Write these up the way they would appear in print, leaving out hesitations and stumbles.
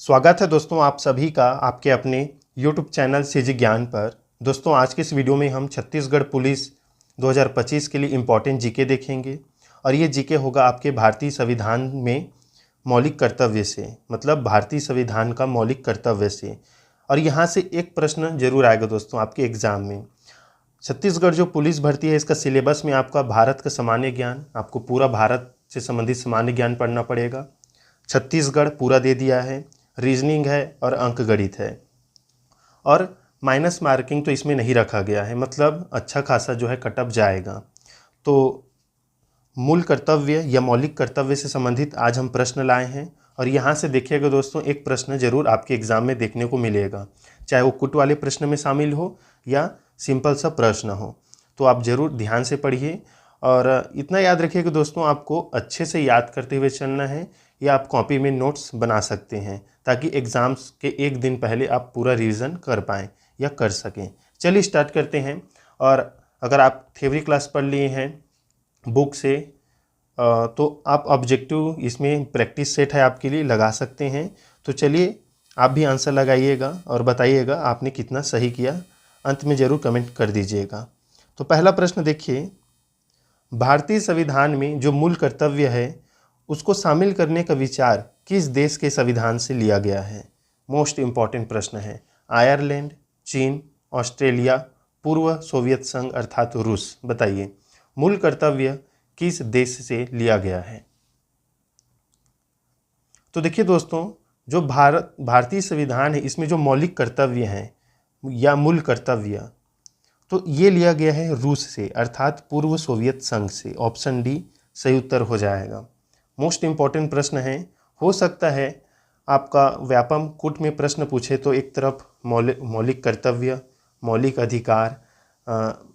स्वागत है दोस्तों आप सभी का आपके अपने YouTube चैनल सीजी ज्ञान पर। दोस्तों आज के इस वीडियो में हम छत्तीसगढ़ पुलिस 2025 के लिए इम्पॉर्टेंट जीके देखेंगे और ये जीके होगा आपके भारतीय संविधान में मौलिक कर्तव्य से, मतलब भारतीय संविधान का मौलिक कर्तव्य से। और यहाँ से एक प्रश्न जरूर आएगा दोस्तों आपके एग्ज़ाम में। छत्तीसगढ़ जो पुलिस भर्ती है इसका सिलेबस में आपका भारत का सामान्य ज्ञान, आपको पूरा भारत से संबंधित सामान्य ज्ञान पढ़ना पड़ेगा। छत्तीसगढ़ पूरा दे दिया है, रीजनिंग है और अंक गणित है। और माइनस मार्किंग तो इसमें नहीं रखा गया है, मतलब अच्छा खासा जो है कटअप जाएगा। तो मूल कर्तव्य या मौलिक कर्तव्य से संबंधित आज हम प्रश्न लाए हैं और यहाँ से देखिएगा दोस्तों एक प्रश्न जरूर आपके एग्जाम में देखने को मिलेगा, चाहे वो कुट वाले प्रश्न में शामिल हो या सिंपल सा प्रश्न हो। तो आप जरूर ध्यान से पढ़िए और इतना याद रखिए कि दोस्तों आपको अच्छे से याद करते हुए चलना है या आप कॉपी में नोट्स बना सकते हैं ताकि एग्ज़ाम्स के एक दिन पहले आप पूरा रिवीजन कर पाएँ या कर सकें। चलिए स्टार्ट करते हैं। और अगर आप थ्योरी क्लास पढ़ लिए हैं बुक से तो आप ऑब्जेक्टिव इसमें प्रैक्टिस सेट है आपके लिए लगा सकते हैं। तो चलिए आप भी आंसर लगाइएगा और बताइएगा आपने कितना सही किया, अंत में ज़रूर कमेंट कर दीजिएगा। तो पहला प्रश्न देखिए, भारतीय संविधान में जो मूल कर्तव्य है उसको शामिल करने का विचार किस देश के संविधान से लिया गया है? मोस्ट इम्पॉर्टेंट प्रश्न है। आयरलैंड, चीन, ऑस्ट्रेलिया, पूर्व सोवियत संघ अर्थात रूस। बताइए मूल कर्तव्य किस देश से लिया गया है? तो देखिए दोस्तों, जो भारतीय संविधान है इसमें जो मौलिक कर्तव्य हैं या मूल कर्तव्य, तो ये लिया गया है रूस से अर्थात पूर्व सोवियत संघ से। ऑप्शन डी सही उत्तर हो जाएगा। मोस्ट इम्पॉर्टेंट प्रश्न है, हो सकता है आपका व्यापम कुट में प्रश्न पूछे तो एक तरफ मौलिक कर्तव्य, मौलिक अधिकार,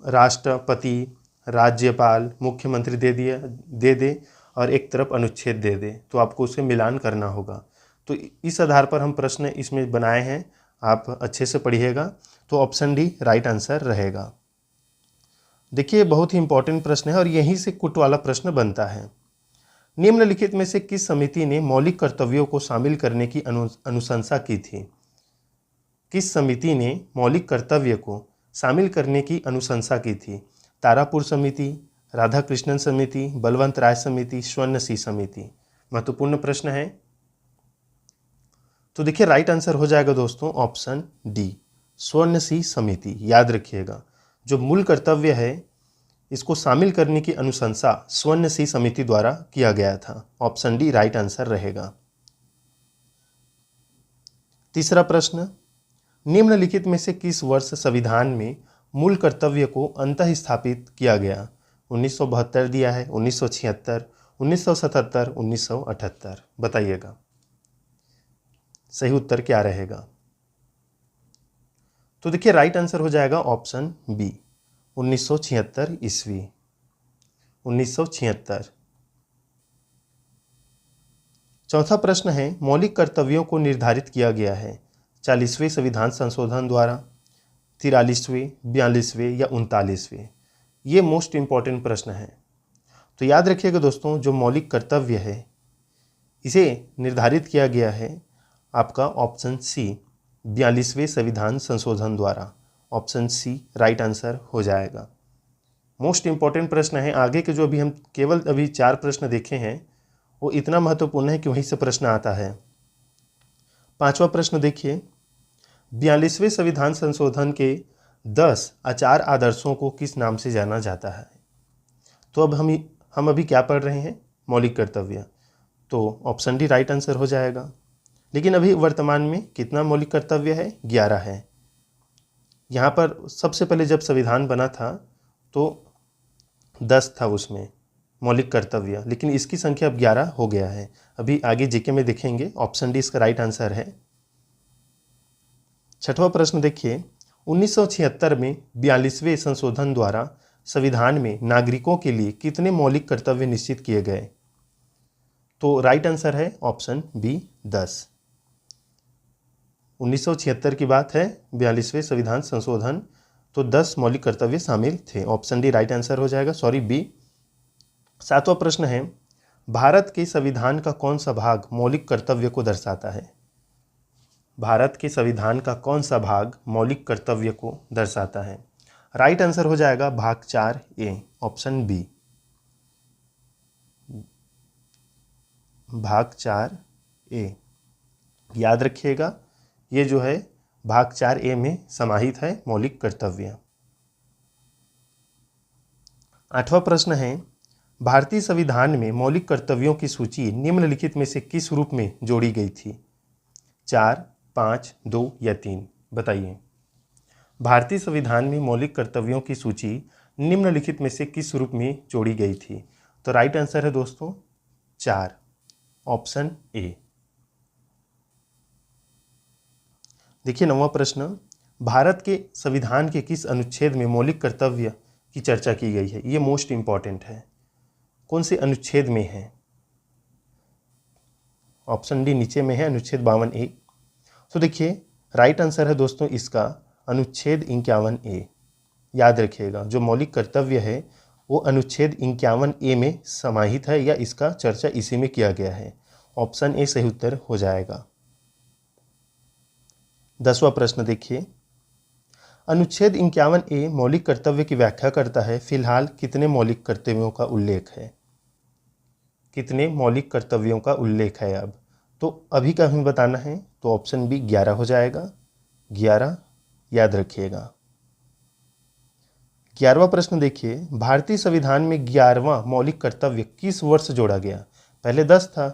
राष्ट्रपति, राज्यपाल, मुख्यमंत्री दे दे और एक तरफ अनुच्छेद दे दे, तो आपको उसे मिलान करना होगा। तो इस आधार पर हम प्रश्न इसमें बनाए हैं, आप अच्छे से पढ़िएगा। तो ऑप्शन डी राइट आंसर रहेगा। देखिए बहुत ही इंपॉर्टेंट प्रश्न है और यहीं से कुट वाला प्रश्न बनता है। निम्नलिखित में से किस समिति ने मौलिक कर्तव्यों को शामिल करने की अनुशंसा की थी? किस समिति ने मौलिक कर्तव्य को शामिल करने की अनुशंसा की थी? तारापुर समिति, राधाकृष्णन समिति, बलवंत राय समिति, स्वर्ण सिंह समिति। महत्वपूर्ण प्रश्न है। तो देखिए राइट आंसर हो जाएगा दोस्तों ऑप्शन डी स्वर्ण सिंह समिति। याद रखिएगा जो मूल कर्तव्य है इसको शामिल करने की अनुशंसा स्वर्ण सिंह समिति द्वारा किया गया था। ऑप्शन डी राइट आंसर रहेगा। तीसरा प्रश्न, निम्नलिखित में से किस वर्ष संविधान में मूल कर्तव्य को अंतः स्थापित किया गया? 1972 दिया है, 1976, 1977, 1978। बताइएगा सही उत्तर क्या रहेगा? तो देखिए राइट आंसर हो जाएगा ऑप्शन बी 1976 ईस्वी। 1976। चौथा प्रश्न है, मौलिक कर्तव्यों को निर्धारित किया गया है 40वें संविधान संशोधन द्वारा, 43वें, 42वें या 39वें? ये मोस्ट इम्पॉर्टेंट प्रश्न है। तो याद रखिएगा दोस्तों जो मौलिक कर्तव्य है इसे निर्धारित किया गया है आपका ऑप्शन सी 42वें संविधान संशोधन द्वारा। ऑप्शन सी राइट आंसर हो जाएगा। मोस्ट इम्पॉर्टेंट प्रश्न है। आगे के जो अभी हम केवल अभी 4 प्रश्न देखे हैं वो इतना महत्वपूर्ण है कि वहीं से प्रश्न आता है। 5वां प्रश्न देखिए, 42वें संविधान संशोधन के 10 आचार आदर्शों को किस नाम से जाना जाता है? तो अब हम अभी क्या पढ़ रहे हैं? मौलिक कर्तव्य। तो ऑप्शन डी राइट आंसर हो जाएगा। लेकिन अभी वर्तमान में कितना मौलिक कर्तव्य है? 11 है। यहाँ पर सबसे पहले जब संविधान बना था तो 10 था उसमें मौलिक कर्तव्य, लेकिन इसकी संख्या अब 11 हो गया है। अभी आगे जीके में देखेंगे। ऑप्शन डी इसका राइट आंसर है। 6वां प्रश्न देखिए, 1976 में 42वें संशोधन द्वारा संविधान में नागरिकों के लिए कितने मौलिक कर्तव्य निश्चित किए गए? तो राइट आंसर है ऑप्शन बी 10। 1976 की बात है, 42वें संविधान संशोधन, तो 10 मौलिक कर्तव्य शामिल थे। ऑप्शन डी राइट आंसर हो जाएगा, सॉरी बी। 7वां प्रश्न है, भारत के संविधान का कौन सा भाग मौलिक कर्तव्य को दर्शाता है? भारत के संविधान का कौन सा भाग मौलिक कर्तव्य को दर्शाता है? राइट आंसर हो जाएगा भाग 4A, ऑप्शन बी, भाग 4A। याद रखिएगा, ये जो है भाग 4A में समाहित है मौलिक कर्तव्य। 8वां प्रश्न है, भारतीय संविधान में मौलिक कर्तव्यों की सूची निम्नलिखित में से किस रूप में जोड़ी गई थी? 4, 5, 2 या 3? बताइए। भारतीय संविधान में मौलिक कर्तव्यों की सूची निम्नलिखित में से किस रूप में जोड़ी गई थी? तो राइट आंसर है दोस्तों 4, ऑप्शन ए। देखिए 9वां प्रश्न, भारत के संविधान के किस अनुच्छेद में मौलिक कर्तव्य की चर्चा की गई है? ये मोस्ट इंपॉर्टेंट है। कौन से अनुच्छेद में है? ऑप्शन डी नीचे में है, अनुच्छेद 52A। तो देखिए राइट आंसर है दोस्तों इसका अनुच्छेद 51A। याद रखिएगा, जो मौलिक कर्तव्य है वो अनुच्छेद 51A में समाहित है, या इसका चर्चा इसी में किया गया है। ऑप्शन ए सही उत्तर हो जाएगा। 10वां प्रश्न देखिए, अनुच्छेद 51A मौलिक कर्तव्य की व्याख्या करता है। फिलहाल कितने मौलिक कर्तव्यों का उल्लेख है? कितने मौलिक कर्तव्यों का उल्लेख है अब? तो अभी का हमें बताना है, तो ऑप्शन बी 11 हो जाएगा, 11। याद रखिएगा। 11वां प्रश्न देखिए, भारतीय संविधान में 11वां मौलिक कर्तव्य किस वर्ष जोड़ा गया? पहले 10 था,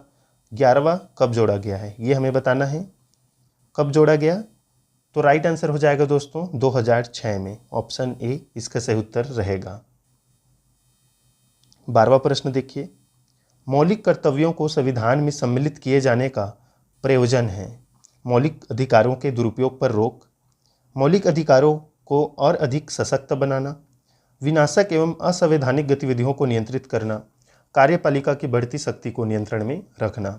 11वां कब जोड़ा गया है ये हमें बताना है। कब जोड़ा गया? तो राइट आंसर हो जाएगा दोस्तों 2006 में, ऑप्शन ए इसका सही उत्तर रहेगा। 12वां प्रश्न देखिए, मौलिक कर्तव्यों को संविधान में सम्मिलित किए जाने का प्रयोजन है। मौलिक अधिकारों के दुरुपयोग पर रोक, मौलिक अधिकारों को और अधिक सशक्त बनाना, विनाशक एवं असंवैधानिक गतिविधियों को नियंत्रित करना, कार्यपालिका की बढ़ती शक्ति को नियंत्रण में रखना।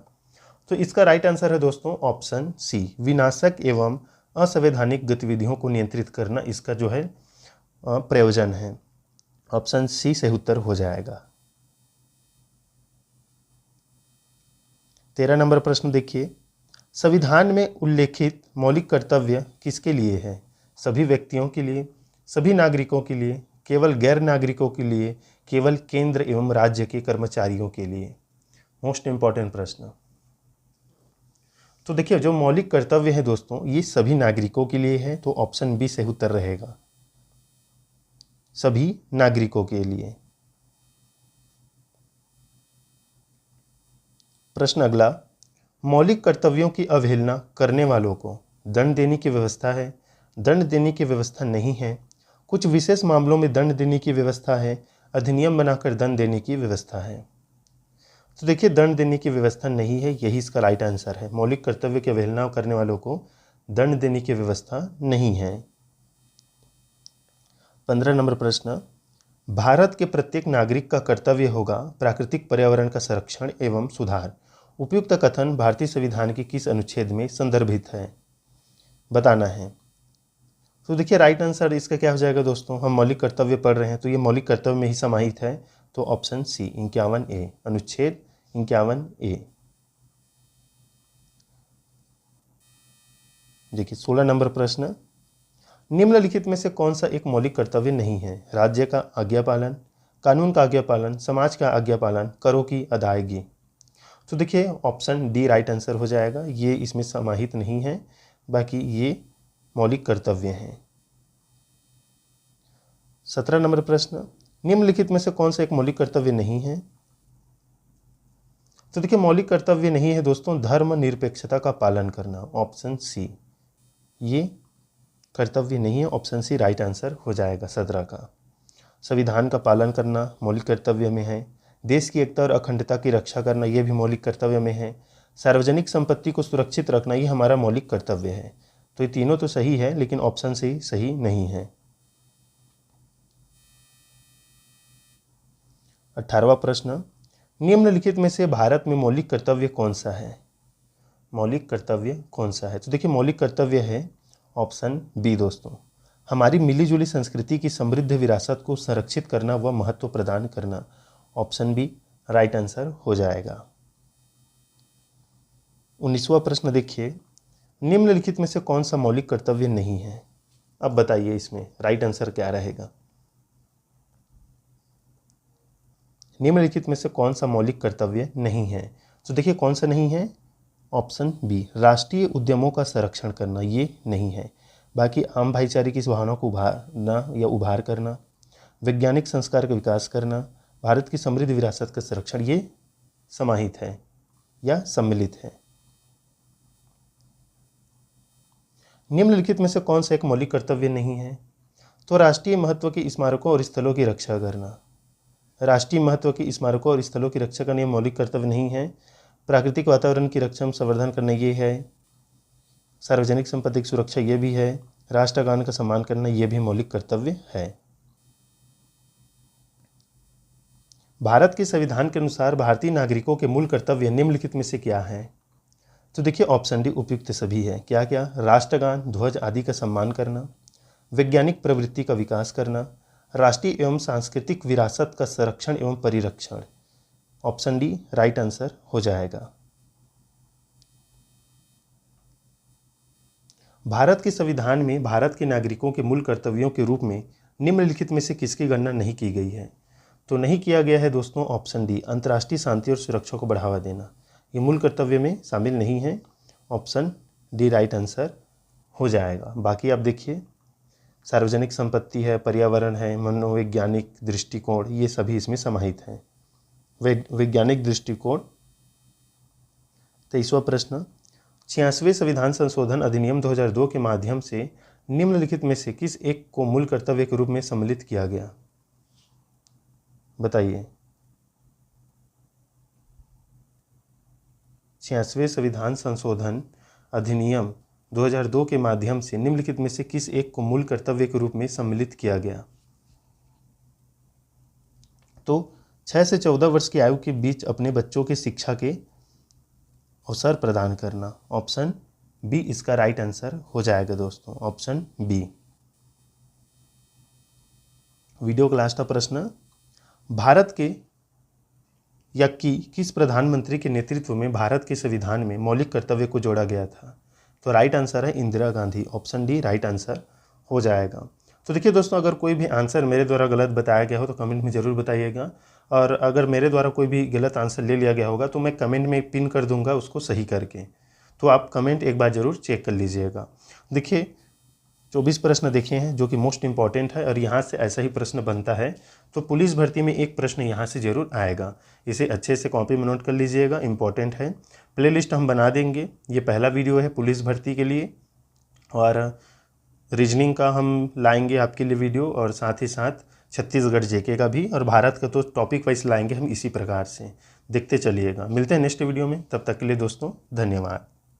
तो इसका राइट आंसर है दोस्तों ऑप्शन सी, विनाशक एवं असंवैधानिक गतिविधियों को नियंत्रित करना इसका जो है प्रयोजन है। ऑप्शन सी सही उत्तर हो जाएगा। 13 नंबर प्रश्न देखिए, संविधान में उल्लेखित मौलिक कर्तव्य किसके लिए है? सभी व्यक्तियों के लिए, सभी नागरिकों के लिए, केवल गैर नागरिकों के लिए, केवल केंद्र एवं राज्य के कर्मचारियों के लिए? मोस्ट इंपॉर्टेंट प्रश्न। तो देखिए जो मौलिक कर्तव्य है दोस्तों ये सभी नागरिकों के लिए है, तो ऑप्शन बी सही उत्तर रहेगा, सभी नागरिकों के लिए। प्रश्न अगला, मौलिक कर्तव्यों की अवहेलना करने वालों को दंड देने की व्यवस्था है, दंड देने की व्यवस्था नहीं है, कुछ विशेष मामलों में दंड देने की व्यवस्था है, अधिनियम बनाकर दंड देने की व्यवस्था है? तो देखिए दंड देने की व्यवस्था नहीं है, यही इसका राइट आंसर है। मौलिक कर्तव्य की अवहेलना करने वालों को दंड देने की व्यवस्था नहीं है। 15 नंबर प्रश्न, भारत के प्रत्येक नागरिक का कर्तव्य होगा प्राकृतिक पर्यावरण का संरक्षण एवं सुधार। उपयुक्त कथन भारतीय संविधान के किस अनुच्छेद में संदर्भित है? बताना है। तो देखिए राइट आंसर इसका क्या हो जाएगा दोस्तों, हम मौलिक कर्तव्य पढ़ रहे हैं तो ये मौलिक कर्तव्य में ही समाहित है, तो ऑप्शन सी 51A, अनुच्छेद 51A। देखिए 16 नंबर प्रश्न, निम्नलिखित में से कौन सा एक मौलिक कर्तव्य नहीं है? राज्य का आज्ञा पालन, कानून का आज्ञा पालन, समाज का आज्ञा पालन, करों की अदायगी। तो देखिए ऑप्शन डी राइट आंसर हो जाएगा, ये इसमें समाहित नहीं है, बाकी ये मौलिक कर्तव्य हैं। 17 नंबर प्रश्न, निम्नलिखित में से कौन सा एक मौलिक कर्तव्य नहीं है? तो देखिए मौलिक कर्तव्य नहीं है दोस्तों धर्म निरपेक्षता का पालन करना, ऑप्शन सी, ये कर्तव्य नहीं है, ऑप्शन सी राइट आंसर हो जाएगा 17 का। संविधान का पालन करना मौलिक कर्तव्य में है, देश की एकता और अखंडता की रक्षा करना ये भी मौलिक कर्तव्य में है, सार्वजनिक संपत्ति को सुरक्षित रखना ये हमारा मौलिक कर्तव्य है। तो ये तीनों तो सही है, लेकिन ऑप्शन सी सही नहीं है। 18वां प्रश्न, निम्नलिखित में से भारत में मौलिक कर्तव्य कौन सा है? मौलिक कर्तव्य कौन सा है? तो देखिए मौलिक कर्तव्य है ऑप्शन बी दोस्तों, हमारी मिलीजुली संस्कृति की समृद्ध विरासत को संरक्षित करना व महत्व प्रदान करना। ऑप्शन बी राइट आंसर हो जाएगा। 19वां प्रश्न देखिए, निम्नलिखित में से कौन सा मौलिक कर्तव्य नहीं है? अब बताइए इसमें राइट आंसर क्या रहेगा। निम्नलिखित में से कौन सा मौलिक कर्तव्य नहीं है? तो देखिए कौन सा नहीं है, ऑप्शन बी, राष्ट्रीय उद्यमों का संरक्षण करना, ये नहीं है। बाकी आम भाईचारे की भावना को उभारना या उभार करना, वैज्ञानिक संस्कार का विकास करना, भारत की समृद्ध विरासत का संरक्षण, ये समाहित है या सम्मिलित है। निम्नलिखित में से कौन सा एक मौलिक कर्तव्य नहीं है? तो राष्ट्रीय महत्व के स्मारकों और स्थलों की रक्षा करना। राष्ट्रीय महत्व के स्मारकों और स्थलों की रक्षा करना, ये मौलिक कर्तव्य नहीं है। प्राकृतिक वातावरण की रक्षा संवर्धन करना, ये है। सार्वजनिक संपत्ति की सुरक्षा, ये भी है। राष्ट्रगान का सम्मान करना, ये भी मौलिक कर्तव्य है। भारत के संविधान के अनुसार भारतीय नागरिकों के मूल कर्तव्य निम्नलिखित में से क्या है? तो देखिए ऑप्शन डी उपयुक्त सभी है। क्या क्या? राष्ट्रगान, ध्वज आदि का सम्मान करना, वैज्ञानिक प्रवृत्ति का विकास करना, राष्ट्रीय एवं सांस्कृतिक विरासत का संरक्षण एवं परिरक्षण। ऑप्शन डी राइट आंसर हो जाएगा। भारत के संविधान में भारत के नागरिकों के मूल कर्तव्यों के रूप में निम्नलिखित में से किसकी गणना नहीं की गई है? तो नहीं किया गया है दोस्तों ऑप्शन डी, अंतर्राष्ट्रीय शांति और सुरक्षा को बढ़ावा देना, ये मूल कर्तव्य में शामिल नहीं है। ऑप्शन डी राइट आंसर हो जाएगा। बाकी आप देखिए सार्वजनिक संपत्ति है, पर्यावरण है, मनोवैज्ञानिक दृष्टिकोण, ये सभी इसमें समाहित हैं। वैज्ञानिक दृष्टिकोण। 23वां प्रश्न, 86वें संविधान संशोधन अधिनियम 2002 के माध्यम से निम्नलिखित में से किस एक को मूल कर्तव्य के रूप में सम्मिलित किया गया? बताइए। 86वें संविधान संशोधन अधिनियम 2002 के माध्यम से निम्नलिखित में से किस एक को मूल कर्तव्य के रूप में सम्मिलित किया गया? तो 6 से 14 वर्ष की आयु के बीच अपने बच्चों की शिक्षा के अवसर प्रदान करना। ऑप्शन बी इसका राइट आंसर हो जाएगा दोस्तों, ऑप्शन बी। वीडियो का लास्ट प्रश्न, भारत के या किस प्रधानमंत्री के नेतृत्व में भारत के संविधान में मौलिक कर्तव्य को जोड़ा गया था? तो राइट आंसर है Indira Gandhi, option D right answer हो जाएगा। तो देखिए दोस्तों, अगर कोई भी आंसर मेरे द्वारा गलत बताया गया हो तो कमेंट में ज़रूर बताइएगा, और अगर मेरे द्वारा कोई भी गलत आंसर ले लिया गया होगा तो मैं कमेंट में पिन कर दूंगा उसको सही करके, तो आप कमेंट एक बार ज़रूर चेक कर लीजिएगा। देखिए 24 प्रश्न देखे हैं जो कि मोस्ट इंपॉर्टेंट है, और यहाँ से ऐसा ही प्रश्न बनता है, तो पुलिस भर्ती में एक प्रश्न यहाँ से ज़रूर आएगा। इसे अच्छे से कॉपी में नोट कर लीजिएगा, इंपॉर्टेंट है। प्लेलिस्ट हम बना देंगे, ये पहला वीडियो है पुलिस भर्ती के लिए, और रीजनिंग का हम लाएंगे आपके लिए वीडियो, और साथ ही साथ छत्तीसगढ़ जेके का भी, और भारत का तो टॉपिक वाइज लाएंगे हम इसी प्रकार से। देखते चलिएगा। मिलते हैं नेक्स्ट वीडियो में, तब तक के लिए दोस्तों धन्यवाद।